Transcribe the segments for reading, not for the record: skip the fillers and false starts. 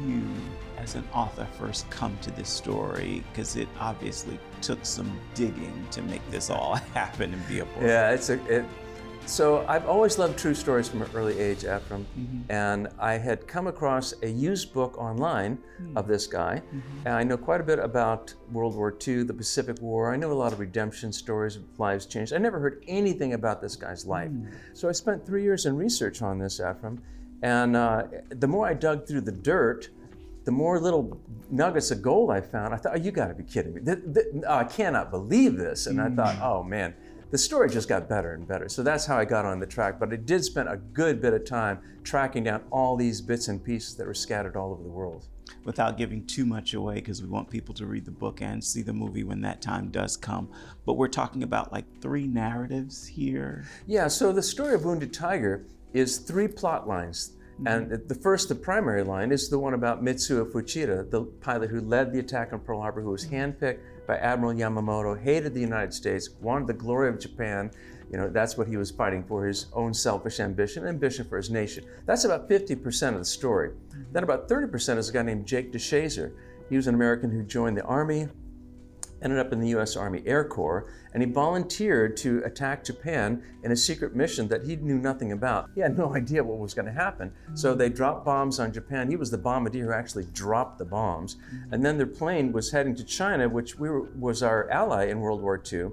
you as an author first come to this story? Because it obviously took some digging to make this all happen and be a book. Yeah, so I've always loved true stories from an early age, Ephraim, and I had come across a used book online of this guy, and I know quite a bit about World War II, the Pacific War. I know a lot of redemption stories of lives changed. I never heard anything about this guy's life. So I spent 3 years in research on this, Ephraim, and the more I dug through the dirt, the more little nuggets of gold I found. I thought, oh, you gotta be kidding me. I cannot believe this. And I thought, oh man, the story just got better and better. So that's how I got on the track. But I did spend a good bit of time tracking down all these bits and pieces that were scattered all over the world. Without giving too much away, because we want people to read the book and see the movie when that time does come. But we're talking about like 3 narratives here. Yeah, so the story of Wounded Tiger is 3 plot lines. And the primary line, is the one about Mitsuo Fuchida, the pilot who led the attack on Pearl Harbor, who was handpicked by Admiral Yamamoto, hated the United States, wanted the glory of Japan. You know, that's what he was fighting for, his own selfish ambition for his nation. That's about 50% of the story. Then about 30% is a guy named Jake DeShazer. He was an American who joined the Army, ended up in the US Army Air Corps, and he volunteered to attack Japan in a secret mission that he knew nothing about. He had no idea what was going to happen. So they dropped bombs on Japan. He was the bombardier who actually dropped the bombs. And then their plane was heading to China, which was our ally in World War II.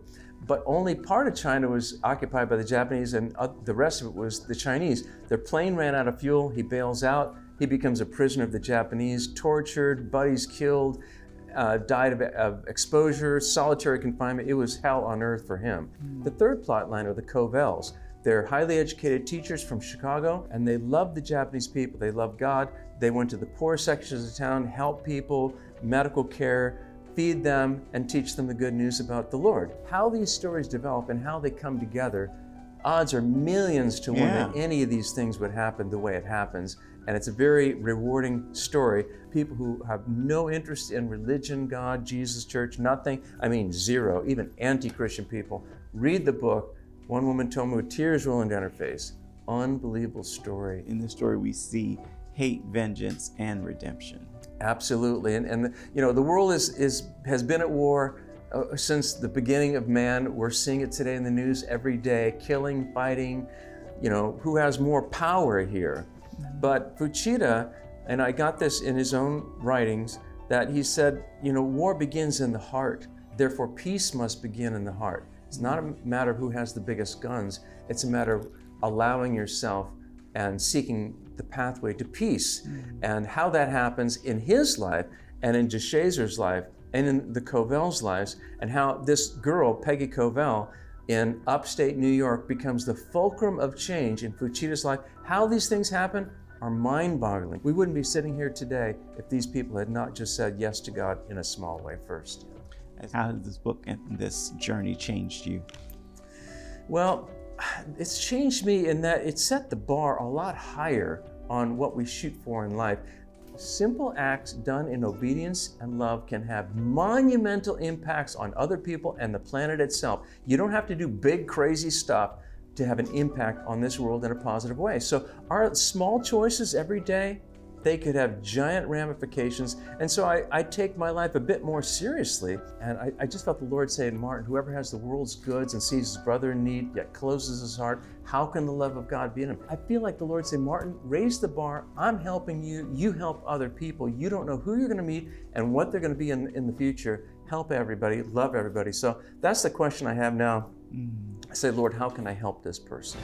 But only part of China was occupied by the Japanese, and the rest of it was the Chinese. Their plane ran out of fuel. He bails out. He becomes a prisoner of the Japanese, tortured, buddies killed, died of exposure, solitary confinement. It was hell on earth for him. The third plot line are the Covels. They're highly educated teachers from Chicago, and they love the Japanese people. They love God. They went to the poor sections of town, help people, medical care, feed them, and teach them the good news about the Lord. How these stories develop and how they come together, odds are millions to 1 that any of these things would happen the way it happens. And it's a very rewarding story. People who have no interest in religion, God, Jesus, church, nothing, I mean zero, even anti-Christian people, read the book. One woman told me with tears rolling down her face, unbelievable story. In this story we see hate, vengeance, and redemption. Absolutely, and you know, the world has been at war since the beginning of man. We're seeing it today in the news every day, killing, fighting, you know, who has more power here? But Fuchida, and I got this in his own writings, that he said, you know, war begins in the heart, therefore peace must begin in the heart. It's not a matter of who has the biggest guns, it's a matter of allowing yourself and seeking the pathway to peace. And how that happens in his life and in DeShazer's life and in the Covels' lives, and how this girl, Peggy Covell, in upstate New York becomes the fulcrum of change in Fuchida's life. How these things happen are mind-boggling. We wouldn't be sitting here today if these people had not just said yes to God in a small way first. How has this book and this journey changed you? Well, it's changed me in that it set the bar a lot higher on what we shoot for in life. Simple acts done in obedience and love can have monumental impacts on other people and the planet itself. You don't have to do big, crazy stuff to have an impact on this world in a positive way. So our small choices every day, they could have giant ramifications. And so I take my life a bit more seriously. And I just felt the Lord say to Martin, whoever has the world's goods and sees his brother in need, yet closes his heart, how can the love of God be in him? I feel like the Lord said, Martin, raise the bar. I'm helping you. You help other people. You don't know who you're going to meet and what they're going to be in the future. Help everybody, love everybody. So that's the question I have now. I say, Lord, how can I help this person?